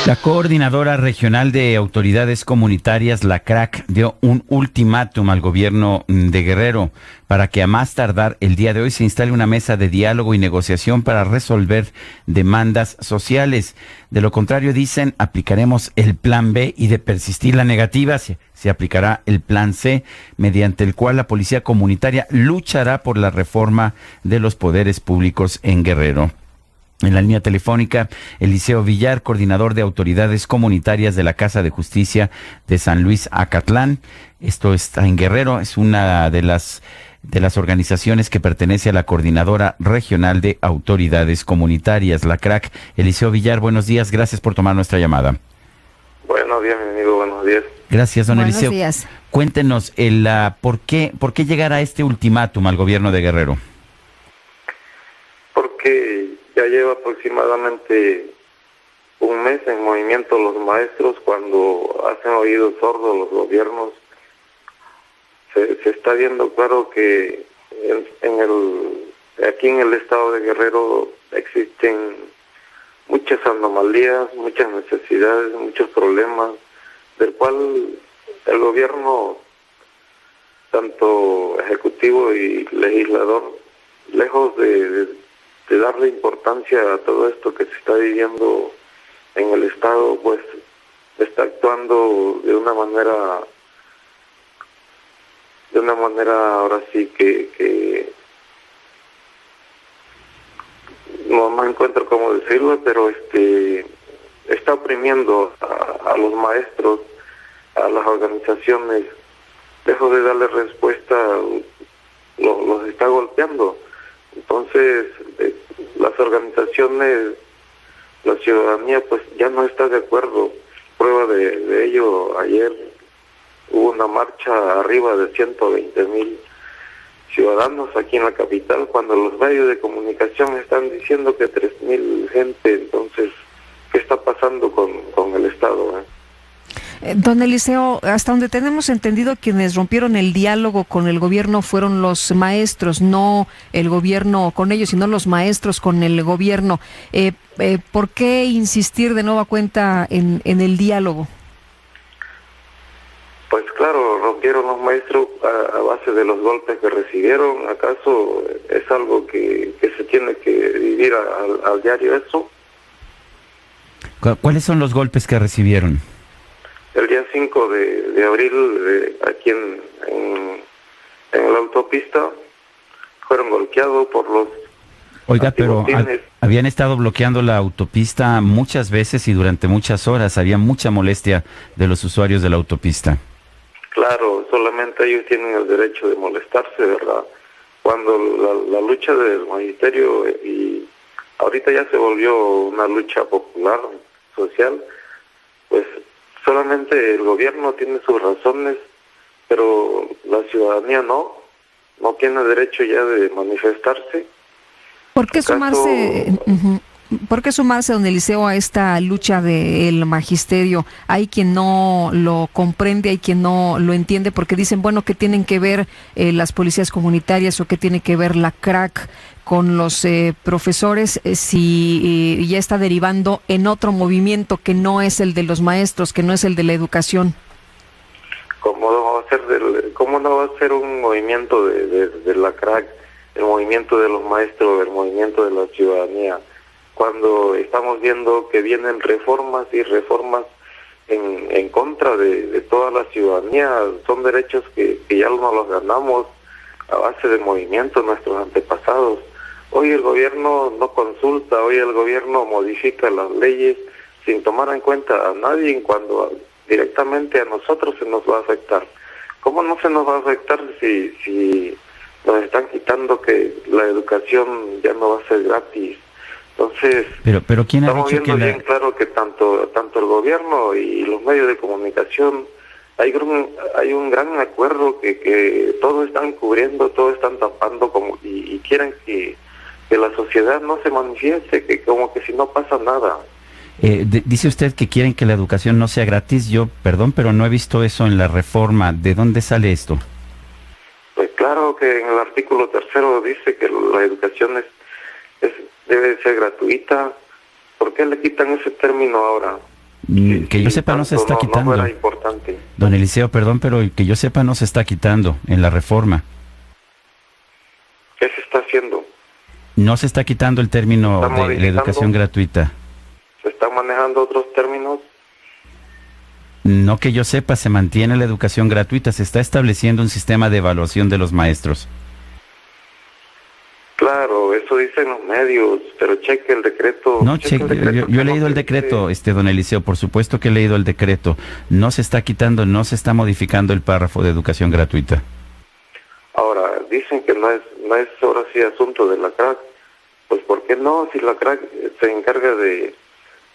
La Coordinadora Regional de Autoridades Comunitarias, la CRAC, dio un ultimátum al gobierno de Guerrero para que a más tardar el día de hoy se instale una mesa de diálogo y negociación para resolver demandas sociales. De lo contrario, dicen, aplicaremos el plan B y de persistir la negativa, se aplicará el plan C, mediante el cual la policía comunitaria luchará por la reforma de los poderes públicos en Guerrero. En la línea telefónica, Eliseo Villar, coordinador de autoridades comunitarias de la Casa de Justicia de San Luis Acatlán. Esto está en Guerrero, es una de las organizaciones que pertenece a la Coordinadora Regional de Autoridades Comunitarias, la CRAC. Eliseo Villar, buenos días, gracias por tomar nuestra llamada. Buenos días, mi amigo, buenos días. Gracias, don Buenos Eliseo. días. Cuéntenos, ¿por qué llegar a este ultimátum al gobierno de Guerrero? Porque ya lleva aproximadamente un mes en movimiento los maestros cuando hacen oídos sordos los gobiernos. Se está viendo claro que aquí en el estado de Guerrero existen muchas anomalías, muchas necesidades, muchos problemas, del cual el gobierno, tanto ejecutivo y legislador, lejos de darle importancia a todo esto que se está viviendo en el estado, pues está actuando de una manera ahora sí que no encuentro cómo decirlo, pero está oprimiendo a los maestros, a las organizaciones. Lejos de darle respuesta, los está golpeando. Entonces, las organizaciones, la ciudadanía, pues ya no está de acuerdo. Prueba de ello, ayer hubo una marcha arriba de 120,000 ciudadanos aquí en la capital, cuando los medios de comunicación están diciendo que 3,000 gente. Entonces, ¿qué está pasando con el Estado? Don Eliseo, hasta donde tenemos entendido, quienes rompieron el diálogo con el gobierno fueron los maestros, no el gobierno con ellos, sino los maestros con el gobierno. ¿Por qué insistir de nueva cuenta en el diálogo? Pues claro, rompieron los maestros a base de los golpes que recibieron. ¿Acaso es algo que se tiene que vivir al diario eso? ¿Cuáles son los golpes que recibieron? El día 5 de abril, aquí en la autopista, fueron golpeados por los... Oiga, pero habían estado bloqueando la autopista muchas veces y durante muchas horas. Había mucha molestia de los usuarios de la autopista. Claro, solamente ellos tienen el derecho de molestarse, ¿verdad? Cuando la lucha del magisterio, y ahorita ya se volvió una lucha popular, social, pues solamente el gobierno tiene sus razones, pero la ciudadanía no tiene derecho ya de manifestarse. ¿Por qué sumarse? ¿Por qué sumarse, don Eliseo, a esta lucha del magisterio? Hay quien no lo comprende, hay quien no lo entiende, porque dicen, bueno, ¿qué tienen que ver las policías comunitarias o qué tiene que ver la CRAC con los profesores si ya está derivando en otro movimiento que no es el de los maestros, que no es el de la educación? ¿Cómo no va a ser un movimiento de la CRAC, el movimiento de los maestros, el movimiento de la ciudadanía? Cuando estamos viendo que vienen reformas y reformas en contra de toda la ciudadanía, son derechos que ya no los ganamos a base de movimiento nuestros antepasados. Hoy el gobierno no consulta, hoy el gobierno modifica las leyes sin tomar en cuenta a nadie, cuando directamente a nosotros se nos va a afectar. ¿Cómo no se nos va a afectar si nos están quitando que la educación ya no va a ser gratis? Entonces, pero ¿quién ha estamos dicho viendo que bien claro que tanto el gobierno y los medios de comunicación hay un gran acuerdo que todos están cubriendo, todos están tapando y quieren que la sociedad no se manifieste, que como que si no pasa nada. Dice usted que quieren que la educación no sea gratis. Yo, perdón, pero no he visto eso en la reforma. ¿De dónde sale esto? Pues claro que en el artículo 3 dice que la educación debe ser gratuita. ¿Por qué le quitan ese término ahora? Que yo sepa no se está quitando. No era importante. Don Eliseo, perdón, pero que yo sepa no se está quitando en la reforma. ¿Qué se está haciendo? No se está quitando el término de la educación gratuita. ¿Se están manejando otros términos? No que yo sepa, se mantiene la educación gratuita, se está estableciendo un sistema de evaluación de los maestros. Claro, eso dicen los medios, pero cheque el decreto. No, yo he leído el decreto, don Eliseo, por supuesto que he leído el decreto. No se está quitando, no se está modificando el párrafo de educación gratuita. Ahora, dicen que no es ahora sí asunto de la CRAC. Pues ¿por qué no? Si la CRAC se encarga de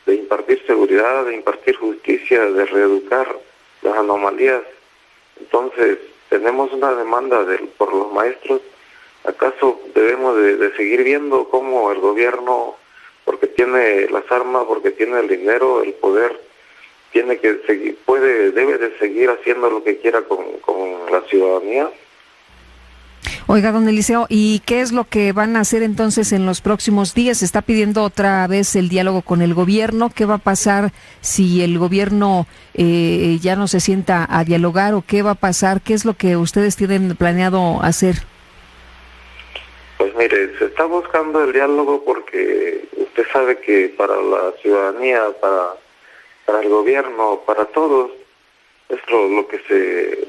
impartir seguridad, de impartir justicia, de reeducar las anomalías. Entonces, tenemos una demanda por los maestros. ¿Acaso debemos de seguir viendo cómo el gobierno, porque tiene las armas, porque tiene el dinero, el poder, tiene que seguir, debe de seguir haciendo lo que quiera con la ciudadanía? Oiga, don Eliseo, ¿y qué es lo que van a hacer entonces en los próximos días? ¿Se está pidiendo otra vez el diálogo con el gobierno? ¿Qué va a pasar si el gobierno ya no se sienta a dialogar o qué va a pasar? ¿Qué es lo que ustedes tienen planeado hacer? Pues mire, se está buscando el diálogo porque usted sabe que para la ciudadanía, para el gobierno, para todos, es lo que se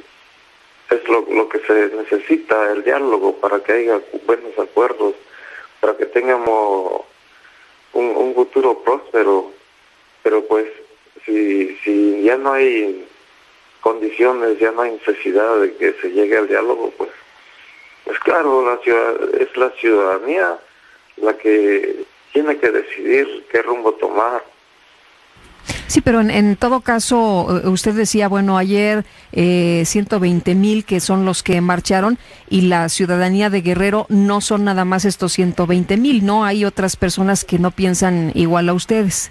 necesita, el diálogo, para que haya buenos acuerdos, para que tengamos un futuro próspero. Pero pues si ya no hay condiciones, ya no hay necesidad de que se llegue al diálogo, pues claro, es la ciudadanía la que tiene que decidir qué rumbo tomar. Sí, pero en todo caso, usted decía, bueno, ayer 120,000 que son los que marcharon y la ciudadanía de Guerrero no son nada más estos 120,000, ¿no? Hay otras personas que no piensan igual a ustedes.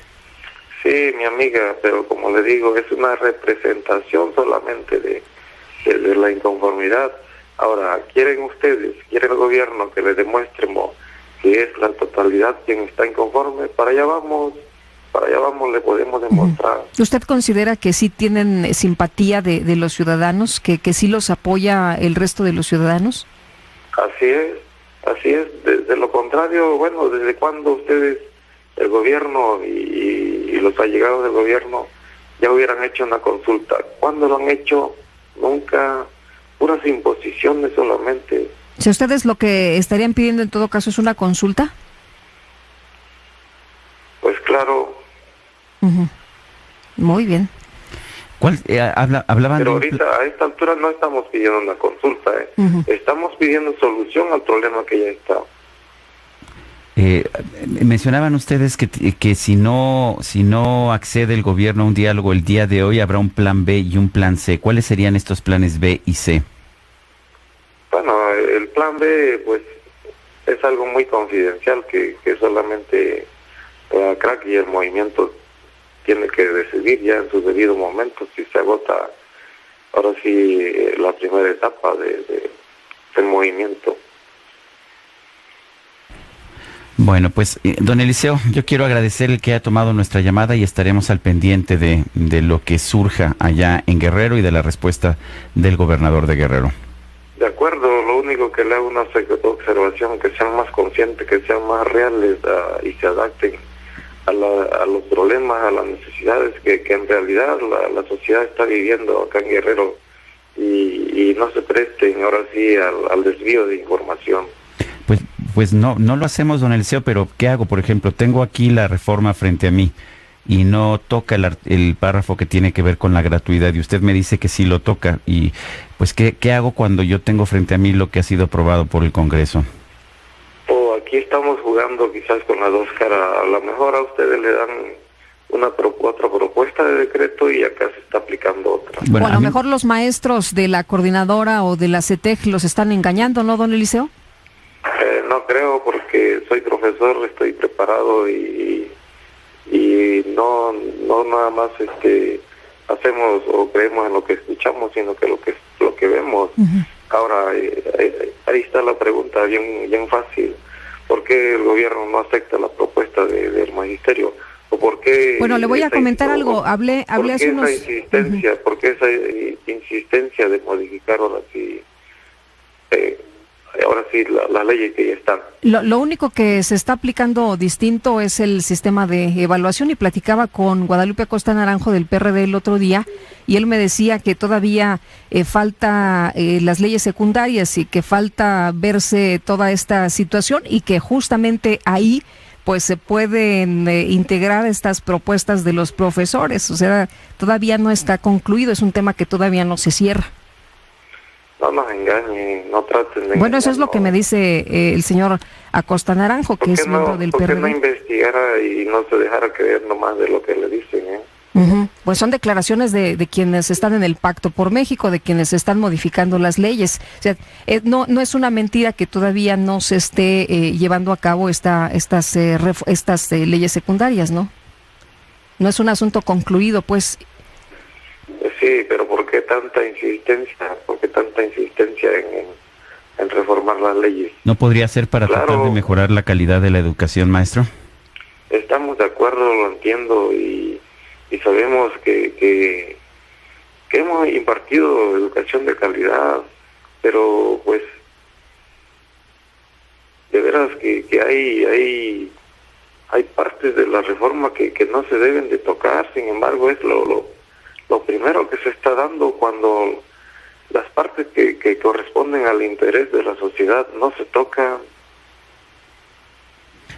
Sí, mi amiga, pero como le digo, es una representación solamente de la inconformidad. Ahora, ¿quieren el gobierno que les demuestremos que es la totalidad quien está inconforme? Para allá vamos, le podemos demostrar. ¿Usted considera que sí tienen simpatía de los ciudadanos, que sí los apoya el resto de los ciudadanos? Así es. De lo contrario, bueno, ¿desde cuándo ustedes, el gobierno y los allegados del gobierno, ya hubieran hecho una consulta? ¿Cuándo lo han hecho? Nunca. Puras imposiciones solamente. Si ustedes lo que estarían pidiendo en todo caso es una consulta. Pues claro. Uh-huh. Muy bien. ¿Cuál hablaban? Pero ahorita a esta altura no estamos pidiendo una consulta, Uh-huh. Estamos pidiendo solución al problema que ya está. Mencionaban ustedes que si no accede el gobierno a un diálogo el día de hoy, habrá un plan B y un plan C. ¿Cuáles serían estos planes B y C? Bueno, el plan B pues es algo muy confidencial que solamente la CRAC y el movimiento tiene que decidir ya en su debido momento si se agota ahora sí la primera etapa del movimiento. Bueno, pues, don Eliseo, yo quiero agradecer el que haya tomado nuestra llamada y estaremos al pendiente de lo que surja allá en Guerrero y de la respuesta del gobernador de Guerrero. De acuerdo, lo único que le hago una observación, que sean más conscientes, que sean más reales y se adapten a los problemas, a las necesidades que en realidad la sociedad está viviendo acá en Guerrero y no se presten ahora sí al desvío de información. Pues no lo hacemos, don Eliseo, pero ¿qué hago? Por ejemplo, tengo aquí la reforma frente a mí y no toca el párrafo que tiene que ver con la gratuidad y usted me dice que sí lo toca y pues ¿qué hago cuando yo tengo frente a mí lo que ha sido aprobado por el Congreso? Aquí estamos jugando quizás con las dos caras. A lo mejor a ustedes le dan otra propuesta de decreto y acá se está aplicando otra. Bueno, a lo mejor los maestros de la coordinadora o de la CETEC los están engañando, ¿no, don Eliseo? No creo, porque soy profesor, estoy preparado y no nada más hacemos o creemos en lo que escuchamos, sino que lo que vemos. Uh-huh. Ahora ahí está la pregunta bien fácil. ¿Por qué el gobierno no acepta la propuesta del magisterio? ¿O por qué? Bueno, le voy a comentar algo. Hablé hace unos... ¿Por qué esa insistencia de modificar ahora sí las leyes que ya están? Lo único que se está aplicando distinto es el sistema de evaluación, y platicaba con Guadalupe Acosta Naranjo del PRD el otro día, y él me decía que todavía falta las leyes secundarias y que falta verse toda esta situación, y que justamente ahí pues se pueden integrar estas propuestas de los profesores. O sea, todavía no está concluido, es un tema que todavía no se cierra. No nos engañen, no traten de... Bueno, eso es lo que me dice el señor Acosta Naranjo, que es miembro del PRD. ¿Por qué no investigara y no se dejara creer nomás de lo que le dicen? Pues son declaraciones de quienes están en el Pacto por México, de quienes están modificando las leyes. O sea, no es una mentira que todavía no se esté llevando a cabo estas leyes secundarias, ¿no? No es un asunto concluido, pues. Sí, pero ¿por qué tanta insistencia? ¿Por qué tanta insistencia en reformar las leyes? ¿No podría ser para tratar de mejorar la calidad de la educación, maestro? Estamos de acuerdo, lo entiendo, y sabemos que hemos impartido educación de calidad, pero pues de veras que hay partes de la reforma que no se deben de tocar. Sin embargo, es lo primero que se está dando cuando las partes que corresponden al interés de la sociedad no se tocan.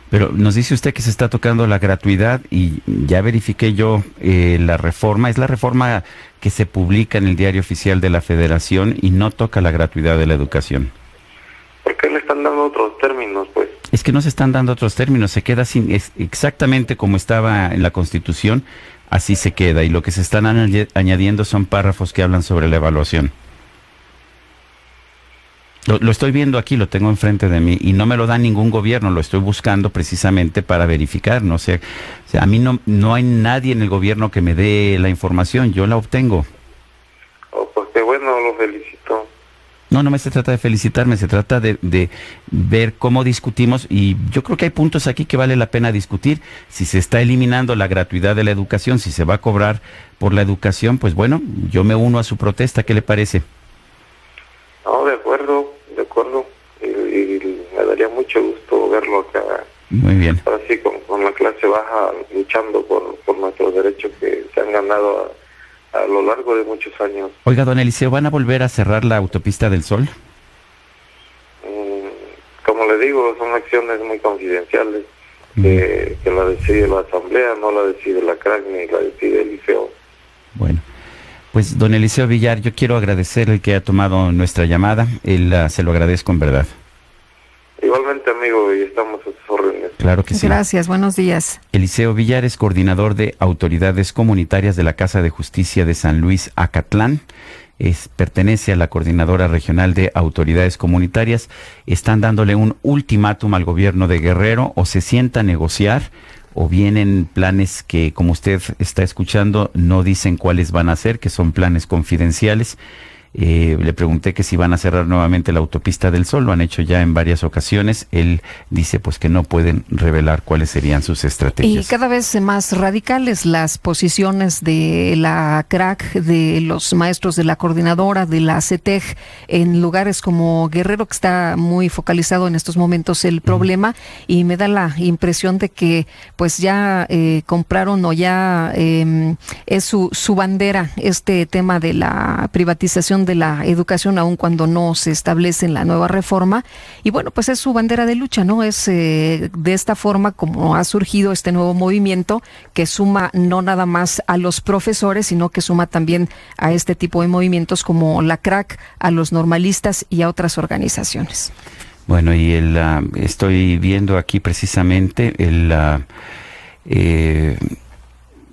Pero nos dice usted que se está tocando la gratuidad, y ya verifiqué yo la reforma. Es la reforma que se publica en el Diario Oficial de la Federación y no toca la gratuidad de la educación. ¿Por qué le están dando otros términos, pues? Es que no se están dando otros términos, se queda exactamente como estaba en la Constitución, así se queda, y lo que se están añadiendo son párrafos que hablan sobre la evaluación. Lo estoy viendo aquí, lo tengo enfrente de mí, y no me lo da ningún gobierno, lo estoy buscando precisamente para verificar. No sé, o sea, a mí no hay nadie en el gobierno que me dé la información, yo la obtengo. Oh, pues qué bueno, lo felicito. No me se trata de felicitarme, se trata de ver cómo discutimos, y yo creo que hay puntos aquí que vale la pena discutir. Si se está eliminando la gratuidad de la educación, si se va a cobrar por la educación, pues bueno, yo me uno a su protesta, ¿qué le parece? No, de acuerdo, y me daría mucho gusto verlo acá. Muy bien. Así con la clase baja, luchando por nuestros derechos que se han ganado a lo largo de muchos años. Oiga, don Eliseo, ¿van a volver a cerrar la autopista del Sol? Como le digo, son acciones muy confidenciales, que la decide la Asamblea, no la decide la CRAC ni la decide el liceo. Bueno, pues don Eliseo Villar, yo quiero agradecerle que haya tomado nuestra llamada. Se lo agradezco en verdad. Igualmente, amigo, y estamos a sus órdenes. Claro que sí. Gracias, buenos días. Eliseo Villar es coordinador de autoridades comunitarias de la Casa de Justicia de San Luis Acatlán. Pertenece a la Coordinadora Regional de Autoridades Comunitarias. Están dándole un ultimátum al gobierno de Guerrero: o se sienta a negociar, o vienen planes que, como usted está escuchando, no dicen cuáles van a ser, que son planes confidenciales. Le pregunté que si van a cerrar nuevamente la autopista del Sol, lo han hecho ya en varias ocasiones. Él dice pues que no pueden revelar cuáles serían sus estrategias. Y cada vez más radicales las posiciones de la CRAC, de los maestros de la coordinadora, de la CETEG, en lugares como Guerrero, que está muy focalizado en estos momentos el problema, y me da la impresión de que pues ya compraron, o ya es su bandera este tema de la privatización de la educación, aun cuando no se establece en la nueva reforma. Y bueno, pues es su bandera de lucha, ¿no? Es de esta forma como ha surgido este nuevo movimiento, que suma no nada más a los profesores, sino que suma también a este tipo de movimientos como la CRAC, a los normalistas y a otras organizaciones. Bueno, y estoy viendo aquí precisamente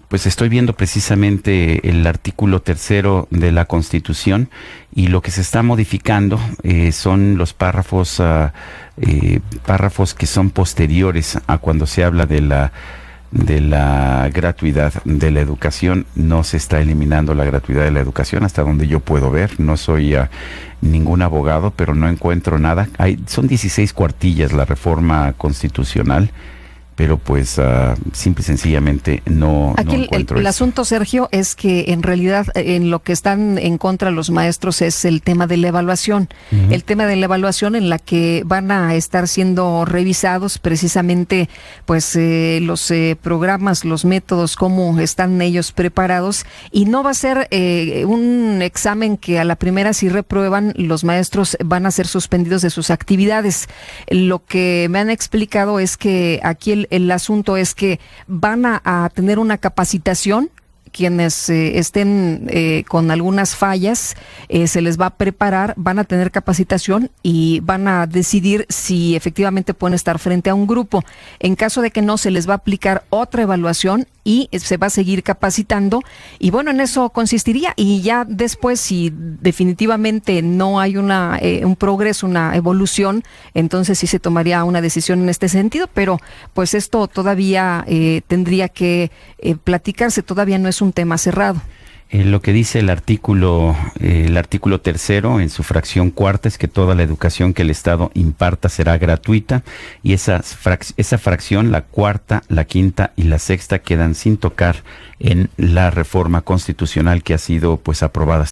pues estoy viendo precisamente el artículo 3 de la Constitución, y lo que se está modificando son los párrafos que son posteriores a cuando se habla de la gratuidad de la educación. No se está eliminando la gratuidad de la educación, hasta donde yo puedo ver. No soy ningún abogado, pero no encuentro nada. Son 16 cuartillas la reforma constitucional, pero pues simple y sencillamente no encuentro el eso. asunto, Sergio, es que en realidad en lo que están en contra los maestros es el tema de la evaluación. Uh-huh. El tema de la evaluación en la que van a estar siendo revisados precisamente pues los programas, los métodos, cómo están ellos preparados, y no va a ser un examen que a la primera, si reprueban, los maestros van a ser suspendidos de sus actividades. Lo que me han explicado es que aquí el asunto es que van a tener una capacitación. Quienes estén con algunas fallas, se les va a preparar, van a tener capacitación y van a decidir si efectivamente pueden estar frente a un grupo. En caso de que no, se les va a aplicar otra evaluación y se va a seguir capacitando. Y bueno, en eso consistiría. Y ya después, si definitivamente no hay un progreso, una evolución, entonces sí se tomaría una decisión en este sentido. Pero pues esto todavía tendría que platicarse, todavía no es un tema cerrado. Lo que dice el artículo tercero en su fracción cuarta es que toda la educación que el Estado imparta será gratuita, y esa fracción, la cuarta, la quinta y la sexta, quedan sin tocar en la reforma constitucional que ha sido pues aprobada